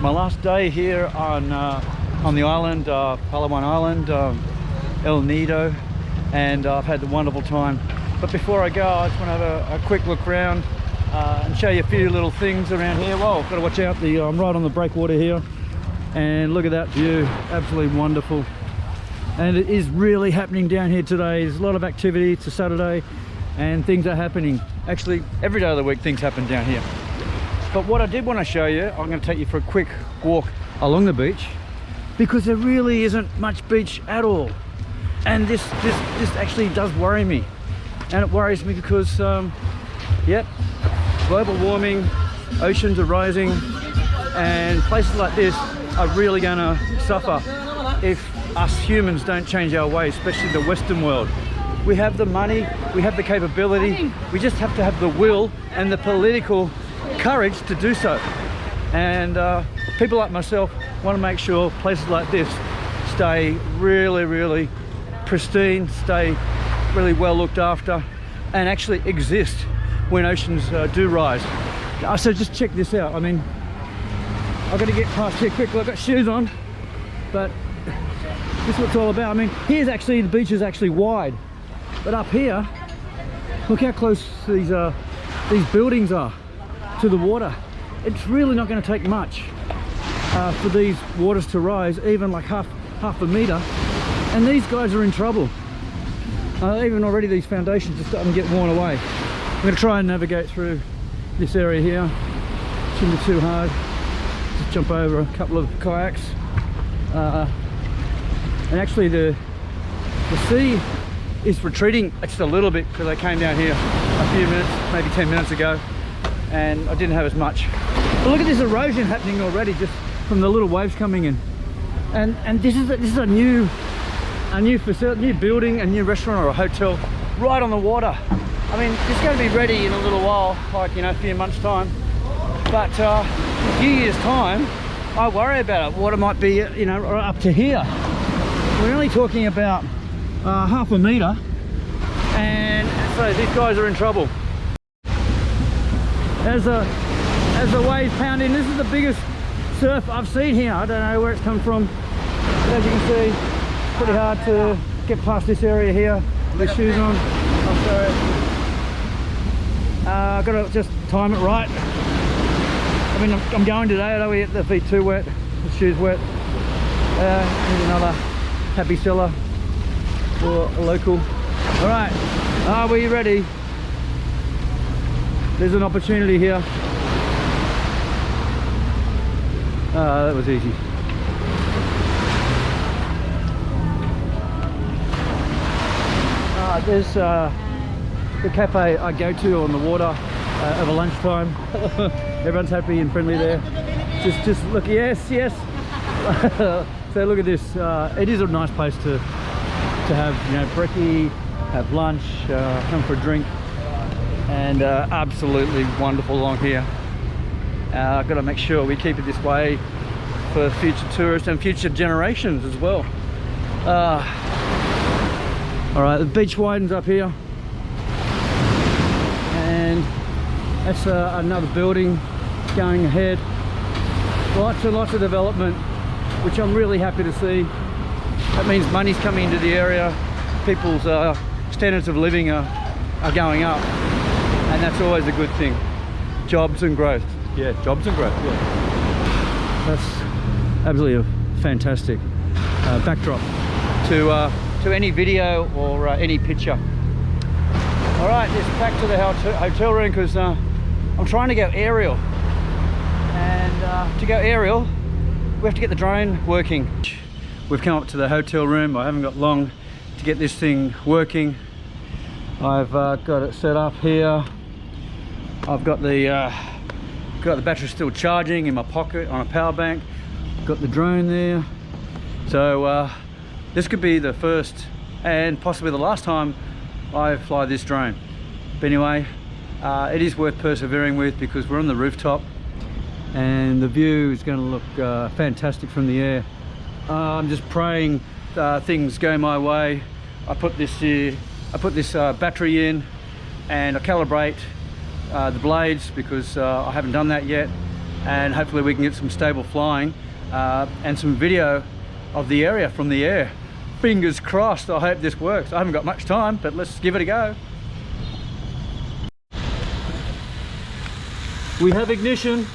my last day here on the island, Palawan Island, El Nido, and I've had a wonderful time. But before I go, I just want to have a quick look around and show you a few little things around here. Whoa, I've got to watch out. I'm right on the breakwater here, and look at that view, absolutely wonderful. And it is really happening down here today. There's a lot of activity. It's a Saturday and things are happening. Actually, every day of the week things happen down here. But what I did want to show you, I'm going to take you for a quick walk along the beach, because there really isn't much beach at all. And this actually does worry me. And it worries me because, yep, global warming, oceans are rising, and places like this are really going to suffer if us humans don't change our ways, especially the Western world. We have the money, we have the capability, we just have to have the will and the political courage to do so. And people like myself want to make sure places like this stay really pristine, stay really well looked after, and actually exist when oceans do rise. So just check this out. I mean, I've got to get past here quickly. I've got shoes on, but this is what it's all about. I mean, here's actually, the beach is actually wide, but up here, look how close these buildings are to the water. It's really not going to take much for these waters to rise, even like half a meter, and these guys are in trouble. Even already these foundations are starting to get worn away. I'm going to try and navigate through this area here. Shouldn't be too hard. Just jump over a couple of kayaks. And actually the sea is retreating just a little bit, because I came down here a few minutes, maybe 10 minutes ago, and I didn't have as much. But look at this erosion happening already just from the little waves coming in. And this is a new facility, new building, a new restaurant or a hotel right on the water. I mean, it's going to be ready in a little while, like, you know, a few months time. But in a few years time, I worry about it. Water might be, you know, up to here. We're only talking about half a meter, and so these guys are in trouble. As the waves pound in, this is the biggest surf I've seen here. I don't know where it's come from, but as you can see, it's pretty hard to get past this area here with shoes on. I'm sorry. I've got to just time it right. I mean, I'm going today. I don't want to get the feet too wet, the shoes wet. Here's another happy seller for a local. All right, are we ready? There's an opportunity here. That was easy. There's the cafe I go to on the water over lunchtime. Everyone's happy and friendly there. Just look, yes. So look at this. It is a nice place to have, you know, brekkie, have lunch, come for a drink, and absolutely wonderful along here. I've got to make sure we keep it this way for future tourists and future generations as well. All right, the beach widens up here, and that's another building going ahead. Lots and lots of development, which I'm really happy to see. That means money's coming into the area, people's standards of living are going up, and that's always a good thing. Jobs and growth. Yeah, jobs and growth, yeah. That's absolutely a fantastic backdrop to any video or any picture. All right, just back to the hotel room, because I'm trying to go aerial. And to go aerial, we have to get the drone working. We've come up to the hotel room. I haven't got long to get this thing working. I've got it set up here. I've got the battery still charging in my pocket on a power bank. Got the drone there. So this could be the first and possibly the last time I fly this drone. But anyway, it is worth persevering with, because we're on the rooftop and the view is going to look fantastic from the air. I'm just praying things go my way. I put this battery in, and I calibrate the blades, because I haven't done that yet. and hopefully we can get some stable flying and some video of the area from the air. Fingers crossed. I hope this works. I haven't got much time, but let's give it a go. We have ignition.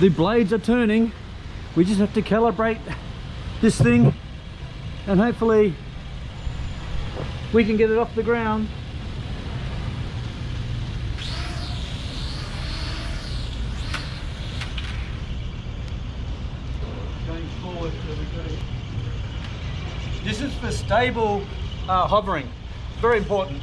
The blades are turning. We just have to calibrate this thing and hopefully we can get it off the ground. Going forward. This is for stable hovering. Very important.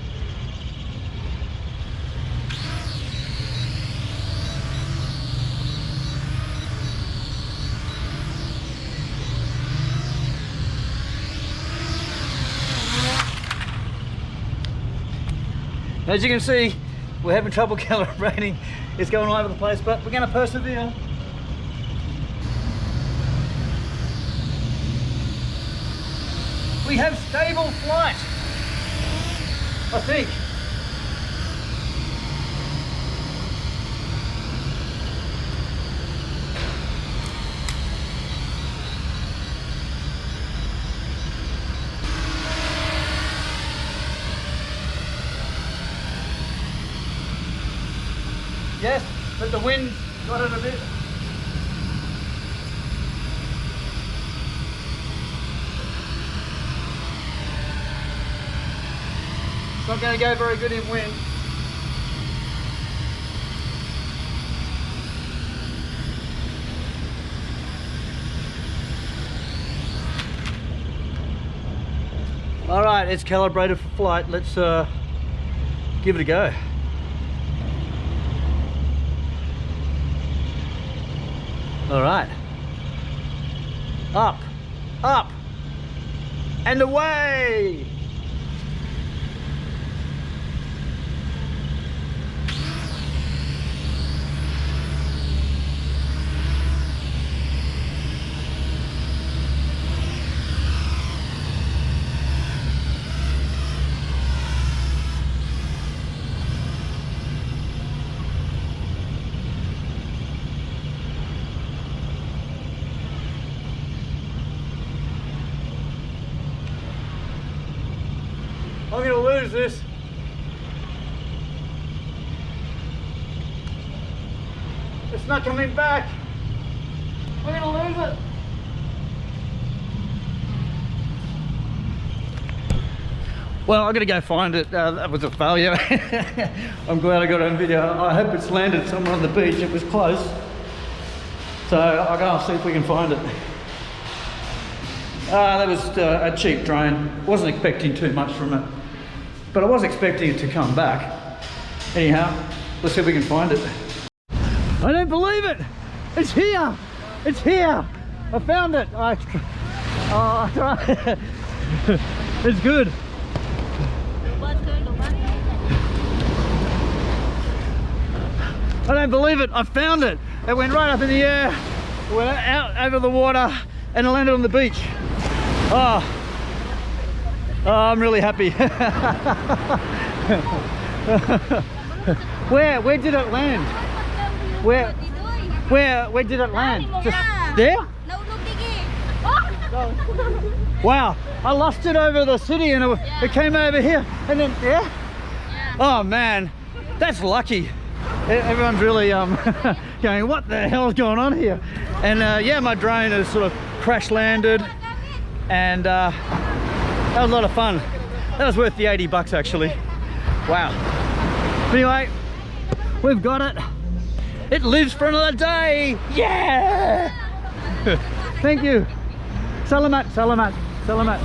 As you can see, we're having trouble calibrating. It's going all over the place, but we're going to persevere. We have stable flight, I think. Yes, but the wind got it a bit. It's not going to go very good in wind. All right, it's calibrated for flight. Let's give it a go. All right, up, up, and away. I'm going to lose this. It's not coming back. I'm going to lose it. Well, I'm going to go find it. That was a failure. I'm glad I got it on video. I hope it's landed somewhere on the beach. It was close. So I'll go and see if we can find it. That was a cheap drone. Wasn't expecting too much from it. But I was expecting it to come back. Anyhow, let's see if we can find it. I don't believe it! It's here! It's here! I found it! I tried. It's good. I don't believe it! I found it! It went right up in the air, went out over the water, and it landed on the beach. Oh, I'm really happy. Where did it land? Where did it land? Just there? Wow, I lost it over the city and it came over here and then there. Oh man, that's lucky. Everyone's really going, what the hell's going on here? And yeah, my drone has sort of crash landed. And that was a lot of fun. That was worth the 80 bucks actually. Wow. Anyway, we've got it. It lives for another day. Yeah! Thank you. Salamat, salamat, salamat.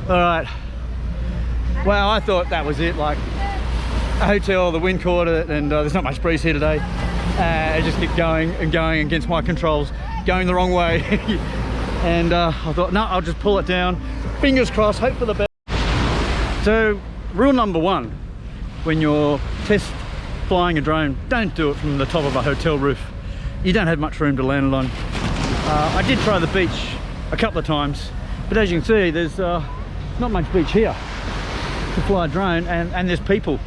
All right. Wow, I thought that was it. Like a hotel, the wind caught it, and there's not much breeze here today. It just kept going and going against my controls, going the wrong way. And I thought, no, I'll just pull it down. Fingers crossed, hope for the best. So, rule number one, when you're test flying a drone, don't do it from the top of a hotel roof. You don't have much room to land it on. I did try the beach a couple of times, but as you can see, there's not much beach here to fly a drone, and there's people.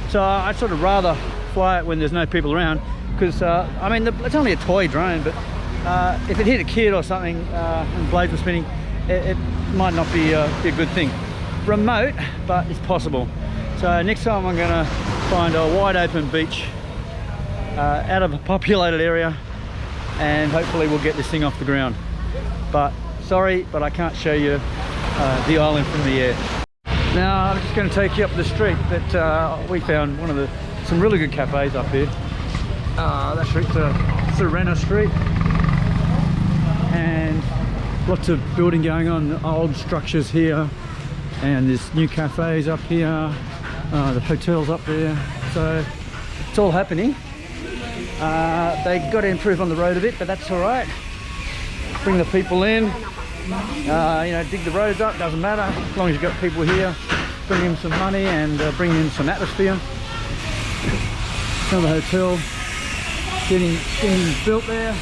So I'd sort of rather fly it when there's no people around, because I mean it's only a toy drone, but if it hit a kid or something and blades were spinning, it might not be a good thing. Remote, but it's possible. So next time I'm going to find a wide open beach out of a populated area, and hopefully we'll get this thing off the ground. But sorry, but I can't show you the island from the air. Now I'm just going to take you up the street that we found some really good cafes up here. That street's Serena Street, and lots of building going on, old structures here, and there's new cafes up here, the hotel's up there, so it's all happening. They got to improve on the road a bit, but that's all right. Bring the people in, you know, dig the roads up, doesn't matter, as long as you've got people here, bring in some money and bring in some atmosphere. Another hotel getting built there.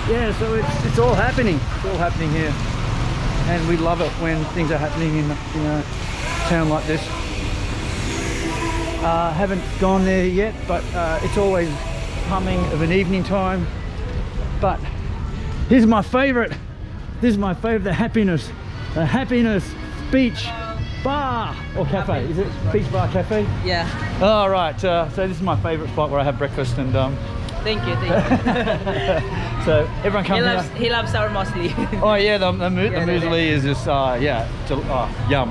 Yeah, so it's all happening. It's all happening here, and we love it when things are happening in a town like this. Haven't gone there yet, but it's always humming of an evening time. But here's my favourite. This is my favourite, the Happiness Beach Bar or Cafe. Is it Beach Bar Cafe? Yeah. Oh, right. So this is my favourite spot where I have breakfast, and Thank you. so everyone come here. He loves our muesli. Oh yeah, the muesli is just yum.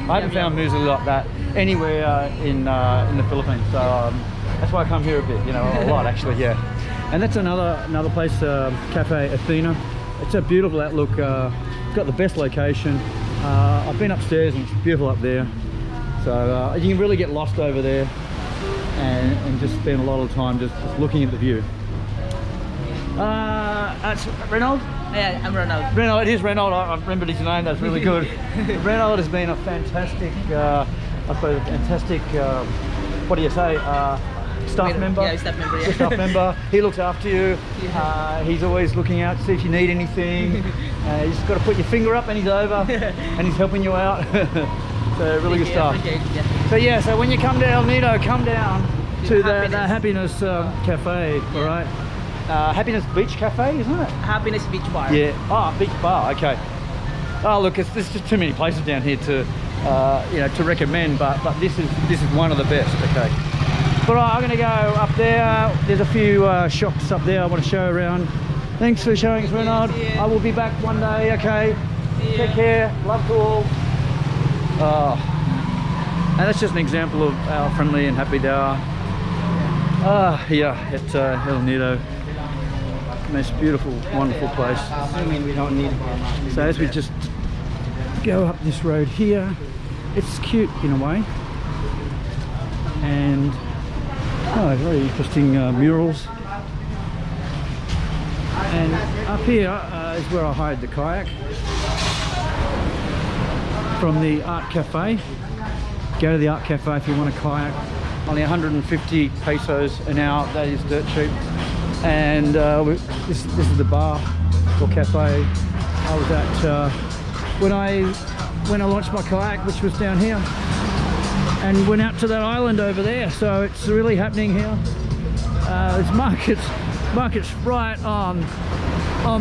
I haven't found muesli like that anywhere in the Philippines, so that's why I come here a bit, you know, a lot actually. Yeah, and that's another place, Cafe Athena. It's a beautiful outlook. It's got the best location. I've been upstairs and it's beautiful up there, so you can really get lost over there and just spend a lot of time just looking at the view. That's Reynolds? Yeah, I'm Ronald. Reynolds, it is Reynolds. I remembered his name. That's really good. Reynolds has been a fantastic, I suppose, fantastic. What do you say? Staff member. Yeah, staff member. Yeah. Staff member. He looks after you. Yeah. He's always looking out to see if you need anything. You just got to put your finger up, and he's over, and he's helping you out. So really good stuff. Yeah. So yeah, so when you come to El Nido, come down to the Happiness Cafe, all right? Happiness Beach Cafe, isn't it? Happiness Beach Bar. Yeah. Oh, beach bar. Okay. Oh, look, there's just too many places down here to, you know, to recommend. But this is one of the best. Okay. But I'm going to go up there. There's a few shops up there I want to show around. Thanks for showing us, Reynald. I will be back one day. Okay. Take care. Love to all. And that's just an example of how friendly and happy they are. Here at El Nido. Most beautiful, wonderful place. Assuming we don't need it. So as we just go up this road here, it's cute in a way, and very interesting murals. And up here is where I hired the kayak from the Art Cafe. Go to the Art Cafe if you want a kayak. Only 150 pesos an hour. That is dirt cheap. And this is the bar or cafe I was at when I launched my kayak, which was down here, and went out to that island over there. So it's really happening here. There's markets right on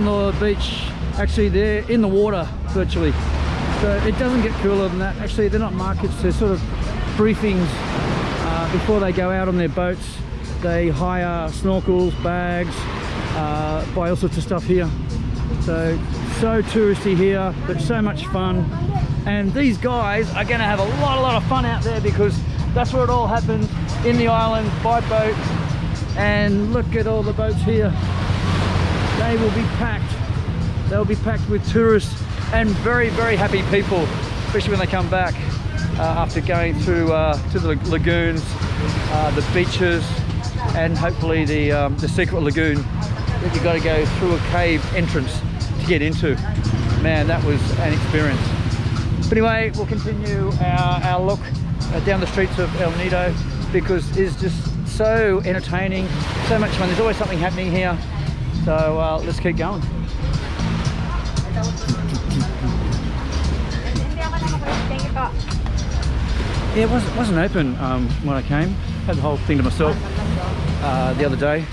the beach, actually they're in the water virtually. So it doesn't get cooler than that. Actually, they're not markets, they're sort of briefings before they go out on their boats. They hire snorkels, bags, buy all sorts of stuff here. So touristy here, but so much fun. And these guys are going to have a lot of fun out there, because that's where it all happens, in the island, by boat. And look at all the boats here. They will be packed. They'll be packed with tourists and very happy people, especially when they come back after going through to the lagoons, the beaches, and hopefully the secret lagoon that you've got to go through a cave entrance to get into. Man, that was an experience. But anyway, we'll continue our look down the streets of El Nido, because it's just so entertaining, so much fun. There's always something happening here. So let's keep going. Yeah, it wasn't open when I came. Had the whole thing to myself. the other day,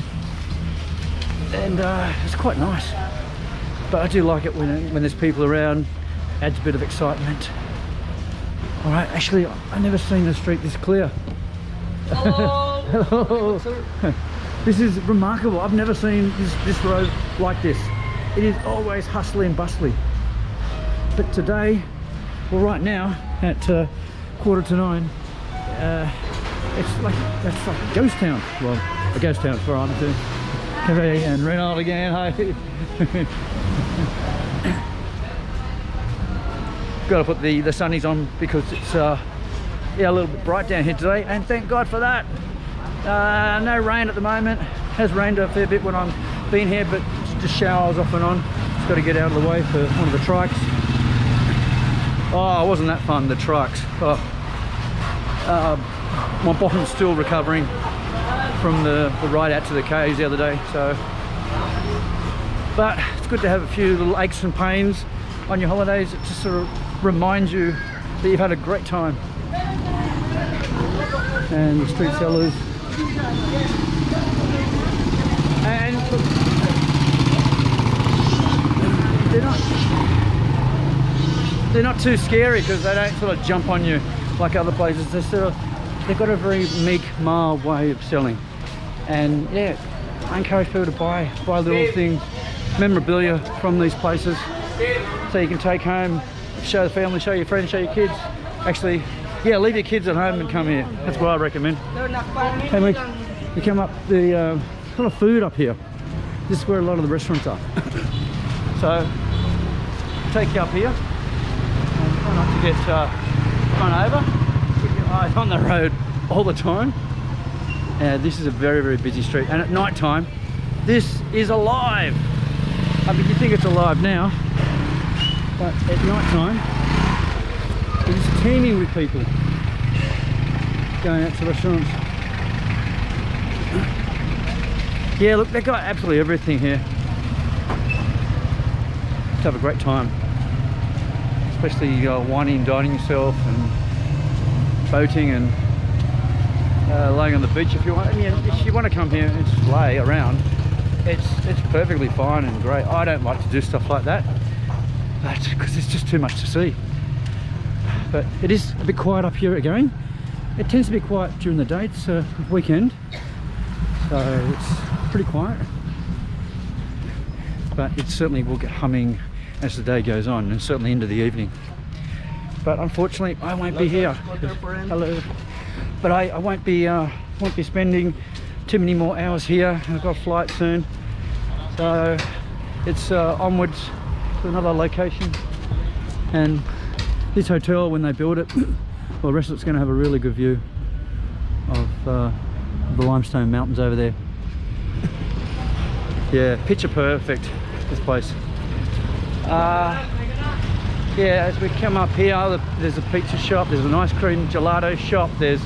and it's quite nice. But I do like it when there's people around. Adds a bit of excitement. All right, actually, I've never seen the street this clear. Hello. This is remarkable. I've never seen this road like this. It is always hustly and bustly. But today, well, right now at 8:45, that's like a ghost town. Well, a ghost town for I'm too. Cafe and Reynald again. Hi. Got to put the sunnies on because it's yeah, a little bit bright down here today, and thank God for that. No rain at the moment. Has rained a fair bit when I've been here, but it's just showers off and on. Just got to get out of the way for one of the trikes. Oh, wasn't that fun, the trikes. Oh. My bottom's still recovering from the ride out to the caves the other day, so. But it's good to have a few little aches and pains on your holidays. It just sort of reminds you that you've had a great time. And the street sellers. And they're not too scary because they don't sort of jump on you like other places. They've got a very meek, mild way of selling. And yeah, I encourage people to buy little things, memorabilia from these places, so you can take home, show the family, show your friends, show your kids. Actually, yeah, leave your kids at home and come here. That's what I recommend. And we come up the sort of food up here. This is where a lot of the restaurants are. So take you up here and try not to get run over. Keep your eyes on the road all the time. This is a very, very busy street, and at night time this is alive. I mean, you think it's alive now, but at night time it's teeming with people going out to restaurants. Yeah, look, they've got absolutely everything here to have a great time, especially wining and dining yourself and boating and laying on the beach if you want. I mean, if you want to come here and just lay around, it's perfectly fine and great. I don't like to do stuff like that because it's just too much to see. But it is a bit quiet up here again. It tends to be quiet during the day. It's a weekend, so it's pretty quiet. But it certainly will get humming as the day goes on, and certainly into the evening. But unfortunately, I won't be here. Hello. But I won't be spending too many more hours here. I've got a flight soon, so it's onwards to another location. And this hotel, when they build it, well, the rest of it's going to have a really good view of the limestone mountains over there. Yeah, picture perfect, this place. Yeah, as we come up here, there's a pizza shop, there's an ice cream gelato shop, there's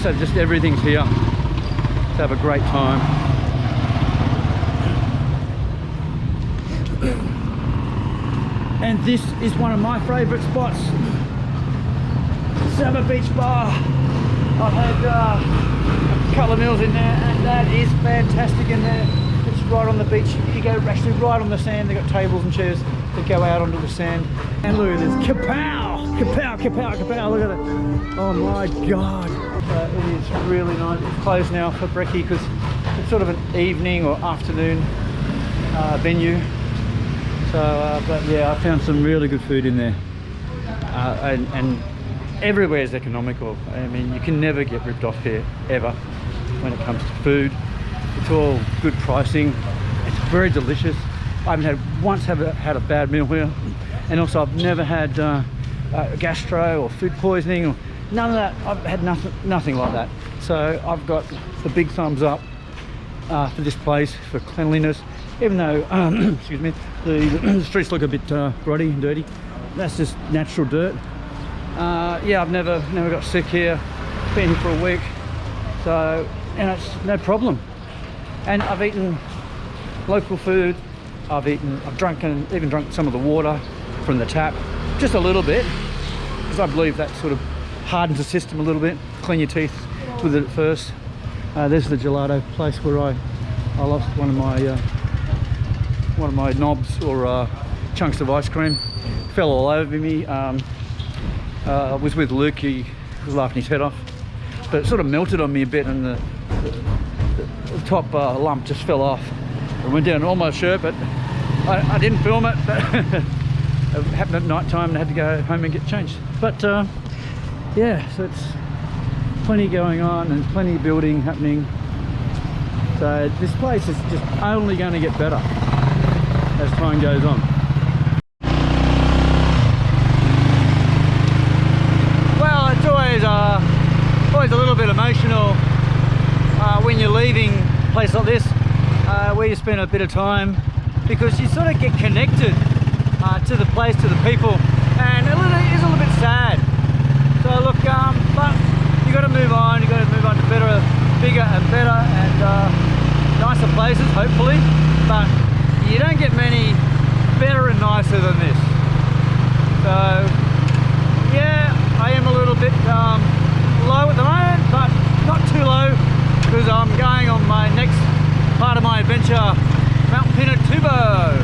so just everything's here to have a great time. And this is one of my favourite spots, Summer Beach Bar. I've had a couple of meals in there, and that is fantastic in there. It's right on the beach. You go actually right on the sand. They've got tables and chairs that go out onto the sand. And look at this, kapow! Kapow, kapow, kapow, look at it. Oh my God. It is really nice. It's closed now for brekkie because it's sort of an evening or afternoon venue. So, but yeah, I found some really good food in there. And everywhere is economical. I mean, you can never get ripped off here, ever, when it comes to food. It's all good pricing. It's very delicious. I haven't once had a bad meal here, and also I've never had gastro or food poisoning or none of that. I've had nothing like that. So I've got the big thumbs up for this place, for cleanliness. Even though, excuse me, the streets look a bit grotty and dirty. That's just natural dirt. Yeah, I've never got sick here. Been here for a week, so it's no problem. And I've eaten local food. I've even drunk some of the water from the tap, just a little bit, because I believe that sort of hardens the system a little bit. Clean your teeth with it at first. There's the gelato place where I lost one of my knobs or chunks of ice cream. Fell all over me. I was with Luke, he was laughing his head off, but it sort of melted on me a bit, and the top lump just fell off. It went down all my shirt, but I didn't film it. But it happened at night time and I had to go home and get changed. But yeah, so it's plenty going on and plenty of building happening. So this place is just only going to get better as time goes on. Well, it's always a little bit emotional when you're leaving a place like this, where you spend a bit of time, because you sort of get connected to the place, to the people, and it is a little bit sad. So look, but you got to move on. You got to move on to better, bigger, and better, and nicer places, hopefully. But you don't get many better and nicer than this. So yeah, I am a little bit low at the moment, but not too low, because I'm going on my next part of my adventure, Mount Pinatubo.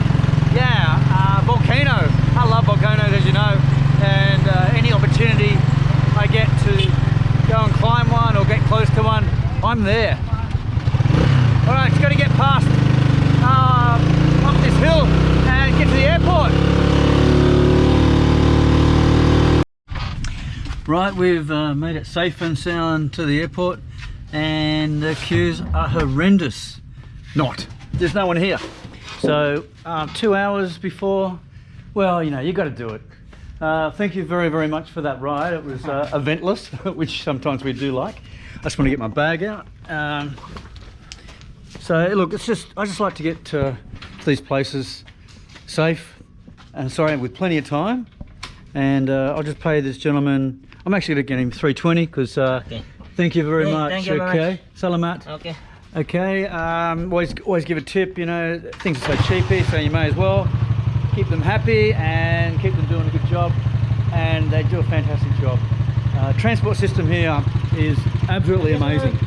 Yeah, volcano. I love volcanoes, as you know, and any opportunity I get to go and climb one or get close to one, I'm there. All right, just got to get past up this hill and get to the airport. Right, we've made it safe and sound to the airport, and the queues are horrendous. There's no one here. So 2 hours before, well, you know, you got to do it. Thank you very, very much for that ride. It was eventless, which sometimes we do like. I just want to get my bag out. So look, I just like to get to these places safe and with plenty of time. And I'll just pay this gentleman. I'm actually going to get him $3.20 because okay. Thank you very much. Thank you very much. Salamat. Okay. Okay. Always give a tip. You know, things are so cheapy, so you may as well keep them happy and keep them doing a good job. And they do a fantastic job. Transport system here is absolutely amazing.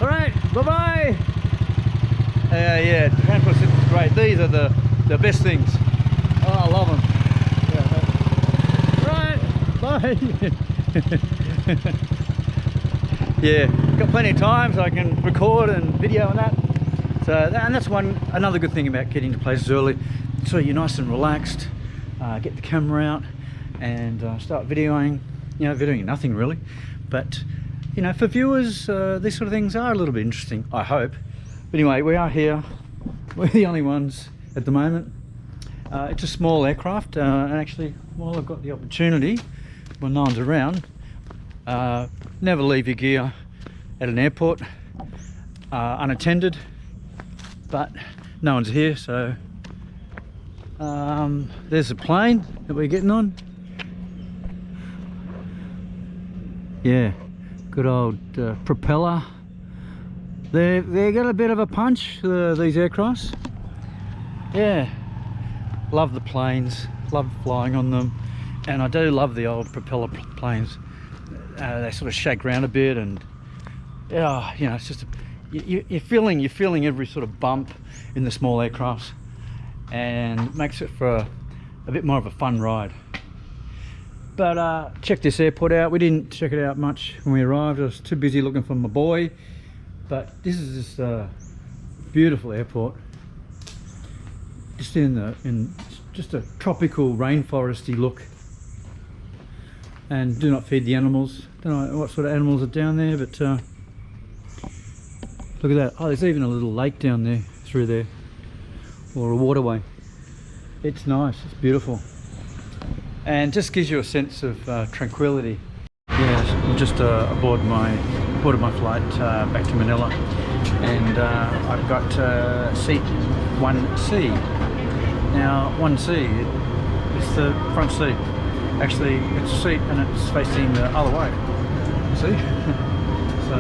All right. Bye bye. Yeah, the transport system is great. These are the best things. Oh, I love them. Yeah. Right. Bye. Yeah, got plenty of time so I can record and video and that. So, and that's another good thing about getting to places early. So you're nice and relaxed, get the camera out and start videoing. You know, videoing nothing really, but you know, for viewers, these sort of things are a little bit interesting, I hope. But anyway, we are here. We're the only ones at the moment. It's a small aircraft, and actually, while I've got the opportunity, when no one's around, never leave your gear at an airport unattended, but no one's here, so there's a plane that we're getting on. Yeah, good old propeller. They got a bit of a punch, these aircrafts. Yeah, love the planes, love flying on them, and I do love the old propeller planes. They sort of shake around a bit, and yeah, you know, it's just you're feeling every sort of bump in the small aircrafts, and it makes it for a bit more of a fun ride. But check this airport out. We didn't check it out much when we arrived. I was too busy looking for my boy. But this is just a beautiful airport. Just in just a tropical rainforesty look. And do not feed the animals. Don't know what sort of animals are down there, but look at that. Oh, there's even a little lake down there, through there, or a waterway. It's nice, it's beautiful, and just gives you a sense of tranquility. Yes, I'm just aboard my flight back to Manila, and I've got seat 1C. Now 1C, it's the front seat. Actually, it's a seat and it's facing the other way. See? So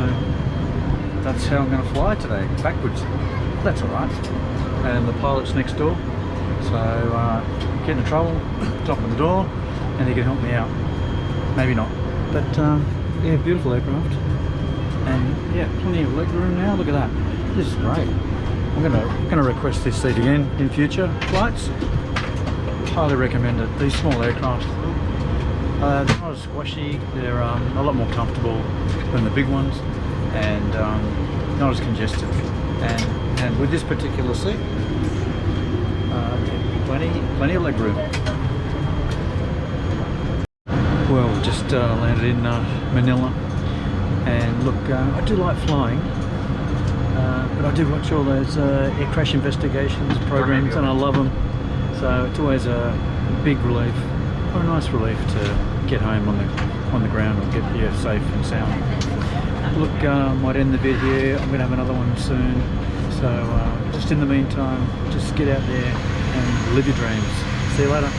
that's how I'm going to fly today, backwards. That's all right. And the pilot's next door, so get in trouble, knock on the door, and he can help me out. Maybe not, but yeah, beautiful aircraft. and yeah, plenty of leg room now. Look at that. This is great. I'm gonna request this seat again in future flights. Highly recommend it. These small aircraft, they're not as squashy. They're a lot more comfortable than the big ones, and not as congested. And with this particular seat, plenty of leg room. Well, we just landed in Manila, and look, I do like flying, but I do watch all those air crash investigations programs, and I love them. So it's always a big relief, or a nice relief, to get home on the ground or get here safe and sound. Look, might end the vid here. I'm going to have another one soon. So just in the meantime, just get out there and live your dreams. See you later.